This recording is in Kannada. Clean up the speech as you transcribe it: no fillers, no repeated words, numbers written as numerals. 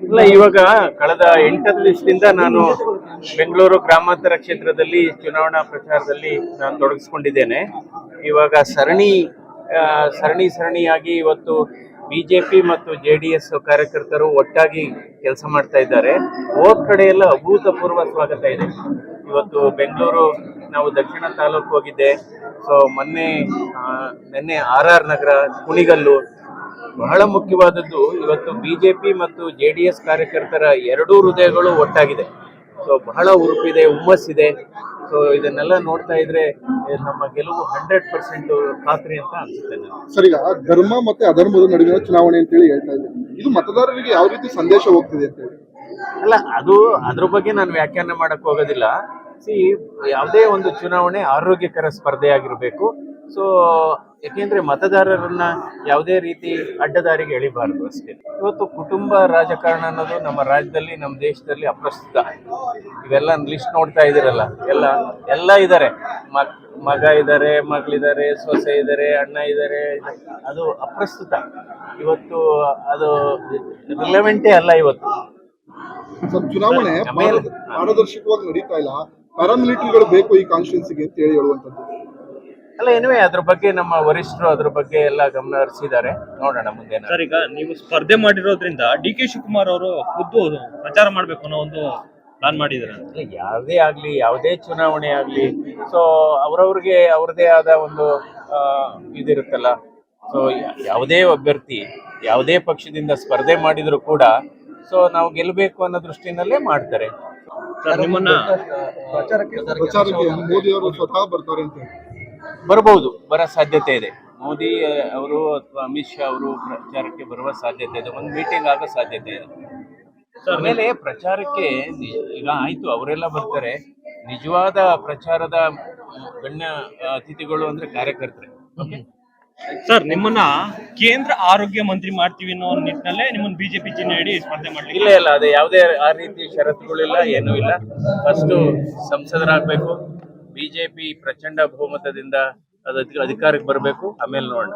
ಇಲ್ಲ, ಇವಾಗ ಕಳೆದ 8 ದಿವಸದಿಂದ ನಾನು ಬೆಂಗಳೂರು ಗ್ರಾಮಾಂತರ ಕ್ಷೇತ್ರದಲ್ಲಿ ಚುನಾವಣಾ ಪ್ರಚಾರದಲ್ಲಿ ನಾನು ತೊಡಗಿಸ್ಕೊಂಡಿದ್ದೇನೆ. ಇವಾಗ ಸರಣಿಯಾಗಿ ಇವತ್ತು ಬಿಜೆಪಿ ಮತ್ತು ಜೆಡಿಎಸ್ ಕಾರ್ಯಕರ್ತರು ಒಟ್ಟಾಗಿ ಕೆಲಸ ಮಾಡ್ತಾ ಇದ್ದಾರೆ. ಹೋದ ಕಡೆ ಎಲ್ಲ ಅಭೂತಪೂರ್ವ ಸ್ವಾಗತ ಇದೆ. ಇವತ್ತು ಬೆಂಗಳೂರು ನಾವು ದಕ್ಷಿಣ ತಾಲೂಕು ಹೋಗಿದ್ದೆ. ಸೊ ನಿನ್ನೆ RR ನಗರ, ಕುಣಿಗಲ್ಲು, ಬಹಳ ಮುಖ್ಯವಾದದ್ದು ಇವತ್ತು ಬಿಜೆಪಿ ಮತ್ತು ಜೆಡಿಎಸ್ ಕಾರ್ಯಕರ್ತರ ಎರಡೂ ಹೃದಯಗಳು ಒಟ್ಟಾಗಿದೆ. ಸೊ ಬಹಳ ಹುರುಪಿದೆ, ಹುಮ್ಮಸ್ಸಿದೆ. ಸೊ ಇದನ್ನೆಲ್ಲ ನೋಡ್ತಾ ಇದ್ರೆ ನಮ್ಮ ಗೆಲುವು 100% ಖಾತ್ರಿ ಅಂತ ಅನ್ಸುತ್ತೆ. ಸರ್, ಈಗ ಧರ್ಮ ಮತ್ತೆ ಅಧರ್ಮದ ನಡುವಿನ ಚುನಾವಣೆ ಅಂತ ಹೇಳಿ ಹೇಳ್ತಾ ಇದ್ದಾರೆ. ಇದು ಮತದಾರರಿಗೆ ಯಾವ ರೀತಿ ಸಂದೇಶ ಹೋಗ್ತಿದೆ ಅಂತ ಹೇಳಿ? ಅಲ್ಲ, ಅದ್ರ ಬಗ್ಗೆ ನಾನು ವ್ಯಾಖ್ಯಾನ ಮಾಡಕ್ ಹೋಗೋದಿಲ್ಲ. ಯಾವುದೇ ಒಂದು ಚುನಾವಣೆ ಆರೋಗ್ಯಕರ ಸ್ಪರ್ಧೆ ಆಗಿರಬೇಕು. ಸೊ ಯಾಕೆಂದ್ರೆ ಮತದಾರರನ್ನ ಯಾವುದೇ ರೀತಿ ಅಡ್ಡದಾರಿಗೆ ಎಳಿಬಾರ್ದು ಅಷ್ಟೇ. ಇವತ್ತು ಕುಟುಂಬ ರಾಜಕಾರಣ ಅನ್ನೋದು ನಮ್ಮ ರಾಜ್ಯದಲ್ಲಿ, ನಮ್ಮ ದೇಶದಲ್ಲಿ ಅಪ್ರಸ್ತುತ. ಇವೆಲ್ಲ ಲಿಸ್ಟ್ ನೋಡ್ತಾ ಇದ್ದೀರಲ್ಲ, ಎಲ್ಲ ಇದ್ದಾರೆ. ಮಗ ಇದ್ದಾರೆ, ಮಗಳಿದ್ದಾರೆ, ಸೊಸೆ ಇದ್ದಾರೆ, ಅಣ್ಣ ಇದ್ದಾರೆ. ಅದು ಅಪ್ರಸ್ತುತ. ಇವತ್ತು ಅದು ರಿಲೆವೆಂಟೇ ಅಲ್ಲ ಇವತ್ತು. ಚುನಾವಣೆ ಪಾರದರ್ಶಕವಾಗಿ ನಡೀತಾ ಇಲ್ಲ, ಪ್ಯಾರಾಮಿಲಿಟರಿಗಳು ಬೇಕು ಈ ಕಾನ್ಸ್ಟಿಟ್ಯೂನ್ಸಿಗೆ ಅಂತ ಹೇಳಿ ಹೇಳುವಂಥದ್ದು. ಅಲ್ಲ, ಅದ್ರ ಬಗ್ಗೆ ನಮ್ಮ ವರಿಷ್ಠರು ಅದ್ರ ಬಗ್ಗೆ ಎಲ್ಲ ಗಮನ ಹರಿಸಿದ್ದಾರೆ. ನೋಡೋಣ ಮುಂದೆ. ಸರ್, ಈಗ ನೀವು ಸ್ಪರ್ಧೆ ಮಾಡಿರೋದ್ರಿಂದ DK ಶಿವಕುಮಾರ್ ಅವರು ಖುದ್ದು ಪ್ರಚಾರ ಮಾಡ್ಬೇಕು ಅನ್ನೋ ಒಂದು ಪ್ಲಾನ್ ಮಾಡಿದ್ದಾರೆ. ಯಾವುದೇ ಆಗ್ಲಿ, ಯಾವುದೇ ಚುನಾವಣೆ ಆಗ್ಲಿ, ಸೊ ಅವ್ರವ್ರಿಗೆ ಅವ್ರದೇ ಆದ ಒಂದು ಇದಿರುತ್ತಲ್ಲ. ಸೊ ಯಾವುದೇ ಅಭ್ಯರ್ಥಿ ಯಾವುದೇ ಪಕ್ಷದಿಂದ ಸ್ಪರ್ಧೆ ಮಾಡಿದ್ರು ಕೂಡ ಸೊ ನಾವು ಗೆಲ್ಲಬೇಕು ಅನ್ನೋ ದೃಷ್ಟಿನಲ್ಲೇ ಮಾಡ್ತಾರೆ. ನಿಮ್ಮನ್ನ ಪ್ರಚಾರಕ್ಕೆ ಮೋದಿ ಅವರು ಸ್ವತಃ ಬರ್ತಾರೆ ಅಂತ ಬರಬಹುದು, ಬರೋ ಸಾಧ್ಯತೆ ಇದೆ. ಮೋದಿ ಅವರು ಅಥವಾ ಅಮಿತ್ ಶಾ ಅವರು ಪ್ರಚಾರಕ್ಕೆ ಬರುವ ಸಾಧ್ಯತೆ ಇದೆ. ಒಂದು ಮೀಟಿಂಗ್ ಆಗೋ ಸಾಧ್ಯತೆ ಇದೆ. ಆಮೇಲೆ ಪ್ರಚಾರಕ್ಕೆ ಈಗ ಆಯ್ತು, ಅವರೆಲ್ಲ ಬರ್ತಾರೆ. ನಿಜವಾದ ಪ್ರಚಾರದ ಗಣ್ಯ ಅತಿಥಿಗಳು ಅಂದ್ರೆ ಕಾರ್ಯಕರ್ತರೆ. ಸರ್, ನಿಮ್ಮನ್ನ ಕೇಂದ್ರ ಆರೋಗ್ಯ ಮಂತ್ರಿ ಮಾಡ್ತೀವಿ ಅನ್ನೋ ನಿಟ್ಟಿನಲ್ಲೇ ನಿಮ್ಮನ್ನ ಬಿಜೆಪಿ ಚಿಹ್ನೆ ಹಿಡಿ ಸ್ಪರ್ಧೆ ಮಾಡ್ಲಿಕ್ಕೆ? ಇಲ್ಲ, ಅದೇ ಯಾವುದೇ ಆ ರೀತಿ ಷರತ್ತುಗಳಿಲ್ಲ, ಏನೂ ಇಲ್ಲ. ಫಸ್ಟ್ ಸಂಸದರಾಗಬೇಕು, ಬಿಜೆಪಿ ಪ್ರಚಂಡ ಬಹುಮತದಿಂದ ಅದು ಅಧಿಕಾರಕ್ಕೆ ಬರಬೇಕು, ಆಮೇಲೆ ನೋಡೋಣ.